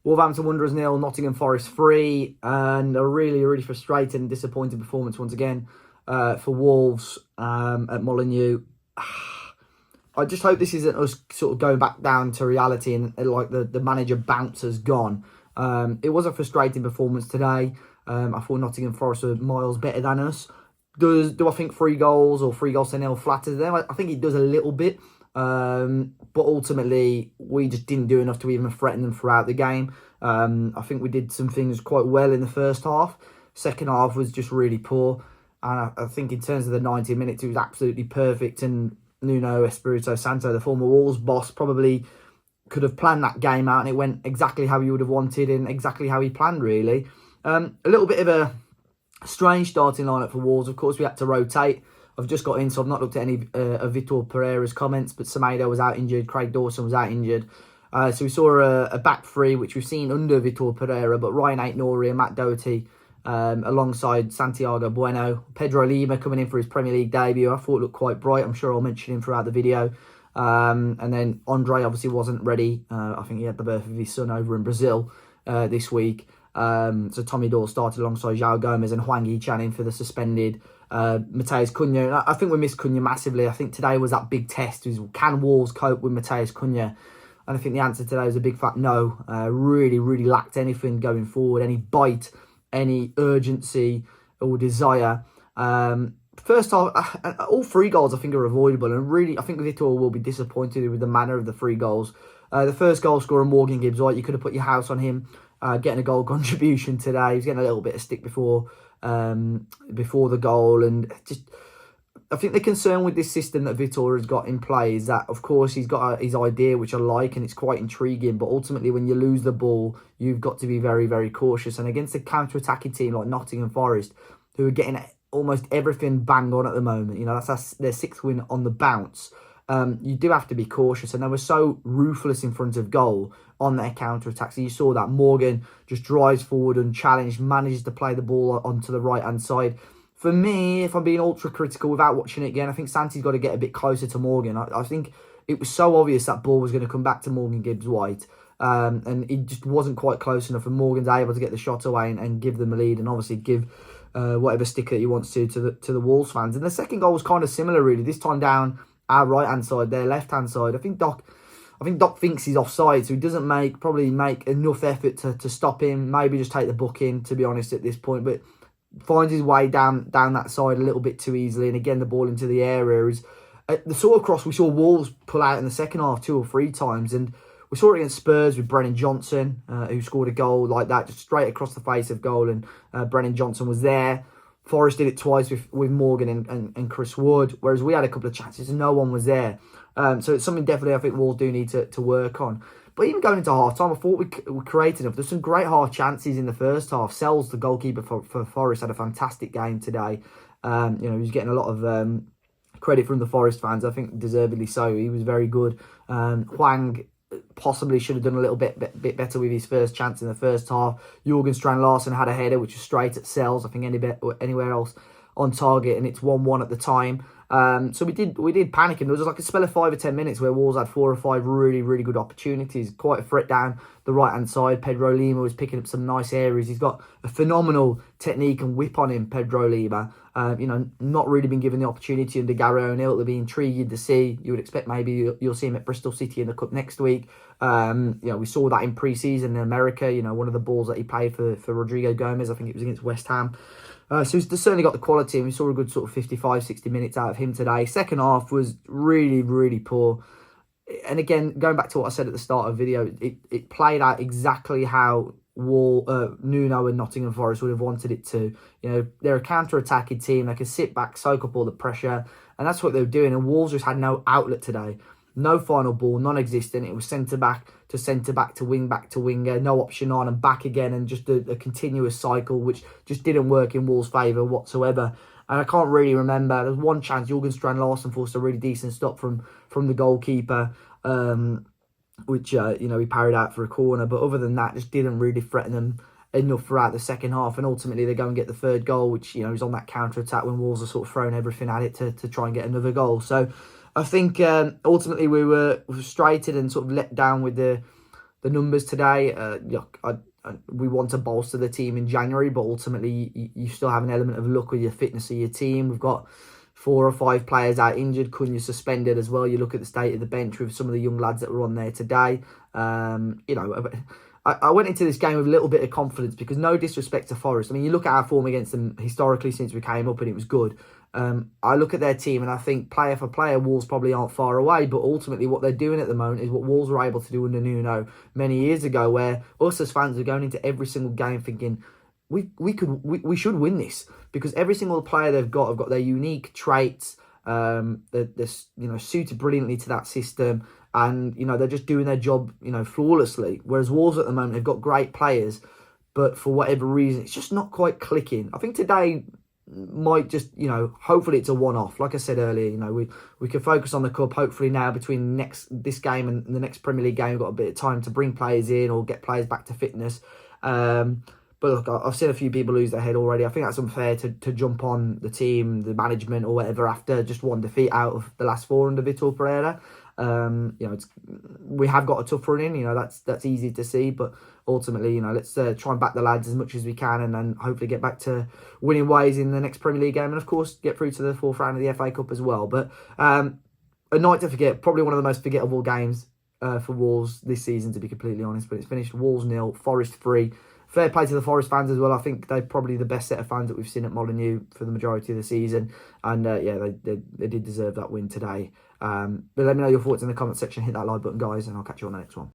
Wolverhampton Wanderers 0, Nottingham Forest 3, and a really frustrating and disappointing performance once again for Wolves at Molineux. I just hope this isn't us sort of going back down to reality and like the manager bounce has gone. It was a frustrating performance today. I thought Nottingham Forest were miles better than us. Do I think 3 goals or 3 goals to 0 flatters them? I think it does a little bit. But ultimately, we just didn't do enough to even threaten them throughout the game. I think we did some things quite well in the first half. Second half was just really poor. And I think in terms of the 90 minutes, it was absolutely perfect. And Nuno Espirito Santo, the former Wolves boss, probably could have planned that game out and it went exactly how he would have wanted and exactly how he planned, really. A little bit of a strange starting lineup for Wolves. Of course, we had to rotate. I've just got in, so I've not looked at any of Vitor Pereira's comments, but Semedo was out injured, Craig Dawson was out injured. So we saw a back three, which we've seen under Vitor Pereira, but Ryan Ait-Nouri and Matt Doherty alongside Santiago Bueno. Pedro Lima coming in for his Premier League debut. I thought looked quite bright. I'm sure I'll mention him throughout the video. And then Andre obviously wasn't ready. I think he had the birth of his son over in Brazil this week. So Tommy Doyle started alongside João Gomes and Hwang Hee-chan in for the suspended Matheus Cunha. I think we missed Cunha massively. I think today was that big test. Can Wolves cope with Matheus Cunha? And I think the answer today is a big fat no. Really lacked anything going forward, any bite, any urgency or desire. First half, all 3 goals I think are avoidable, and really I think Vitor will be disappointed with the manner of the 3 goals. The first goal scorer, Morgan Gibbs-White, you could have put your house on him getting a goal contribution today. He was getting a little bit of stick before the goal, and just I think the concern with this system that Vitor has got in play is that, of course, he's got his idea, which I like, and it's quite intriguing. But ultimately, when you lose the ball, you've got to be very cautious. And against a counter-attacking team like Nottingham Forest, who are getting almost everything bang on at the moment, you know, that's their 6th win on the bounce. You do have to be cautious, and they were so ruthless in front of goal on their counter-attacks. So you saw that Morgan just drives forward unchallenged, manages to play the ball onto the right-hand side. For me, if I'm being ultra critical without watching it again, I think Santi's got to get a bit closer to Morgan. I think it was so obvious that ball was going to come back to Morgan Gibbs-White, and it just wasn't quite close enough, and Morgan's able to get the shot away and give them a lead, and obviously give whatever stick that he wants to the Wolves fans. And the second goal was kind of similar, really. This time down our right-hand side, their left-hand side. I think Doc thinks he's offside, so he doesn't probably make enough effort to stop him. Maybe just take the booking, to be honest, at this point. But finds his way down that side a little bit too easily. And again, the ball into the area is the sort of cross we saw Wolves pull out in the second half 2 or 3 times. And we saw it against Spurs with Brennan Johnson, who scored a goal like that, just straight across the face of goal. And Brennan Johnson was there. Forest did it twice with Morgan and Chris Wood, whereas we had a couple of chances and no one was there. So it's something definitely I think Wolves do need to work on. But even going into half-time, I thought we created enough. There's some great half chances in the first half. Sells, the goalkeeper for Forest, had a fantastic game today. He's getting a lot of credit from the Forest fans. I think deservedly so. He was very good. Hwang possibly should have done a little bit better with his first chance in the first half. Jurgen Strand-Larsen had a header which was straight at Sells. I think anywhere else on target, and it's 1-1 at the time. So we did panic, and there was like a spell of 5 or 10 minutes where Wolves had 4 or 5 really good opportunities. Quite a threat down the right hand side. Pedro Lima was picking up some nice areas. He's got a phenomenal technique and whip on him, Pedro Lima. Not really been given the opportunity under Gary O'Neill. It'll be intriguing to see. You would expect maybe you'll see him at Bristol City in the Cup next week. We saw that in pre-season in America. One of the balls that he played for Rodrigo Gomez, I think it was against West Ham. So he's certainly got the quality, and we saw a good sort of 55, 60 minutes out of him today. Second half was really poor. And again, going back to what I said at the start of the video, it played out exactly how Nuno and Nottingham Forest would have wanted it to. They're a counter-attacking team. They can sit back, soak up all the pressure, and that's what they were doing. And Wolves just had no outlet today. No final ball, non-existent. It was centre-back to wing-back to winger. No option on and back again, and just a continuous cycle, which just didn't work in Wolves' favour whatsoever. And I can't really remember. There was one chance, Jurgen Strand-Larsen forced a really decent stop from the goalkeeper, which he parried out for a corner. But other than that, just didn't really threaten them enough throughout the second half. And ultimately, they go and get the third goal, which is on that counter-attack when Wolves are sort of throwing everything at it to try and get another goal. So I think ultimately we were frustrated and sort of let down with the the numbers today. Look, we want to bolster the team in January, but ultimately you still have an element of luck with your fitness of your team. We've got 4 or 5 players out injured. Cunha suspended as well. You look at the state of the bench with some of the young lads that were on there today. I went into this game with a little bit of confidence because no disrespect to Forest. I mean, you look at our form against them historically since we came up and it was good. I look at their team and I think player for player, Wolves probably aren't far away, but ultimately what they're doing at the moment is what Wolves were able to do under Nuno many years ago, where us as fans are going into every single game thinking, we should win this, because every single player they've got have got their unique traits. They're suited brilliantly to that system, and they're just doing their job flawlessly. Whereas Wolves at the moment, they've got great players, but for whatever reason, it's just not quite clicking. I think today might just hopefully it's a one-off. Like I said earlier, we can focus on the cup. Hopefully now between this game and the next Premier League game, we've got a bit of time to bring players in or get players back to fitness. But look, I've seen a few people lose their head already. I think that's unfair to jump on the team, the management or whatever after just one defeat out of the last 4 under Vitor Pereira. We have got a tough run in. That's easy to see, but ultimately, let's try and back the lads as much as we can, and then hopefully get back to winning ways in the next Premier League game, and of course get through to the 4th round of the FA Cup as well. But a night to forget, probably one of the most forgettable games for Wolves this season, to be completely honest. But it's finished Wolves 0, Forest 3. Fair play to the Forest fans as well. I think they're probably the best set of fans that we've seen at Molineux for the majority of the season. And they did deserve that win today. But let me know your thoughts in the comment section. Hit that like button, guys, and I'll catch you on the next one.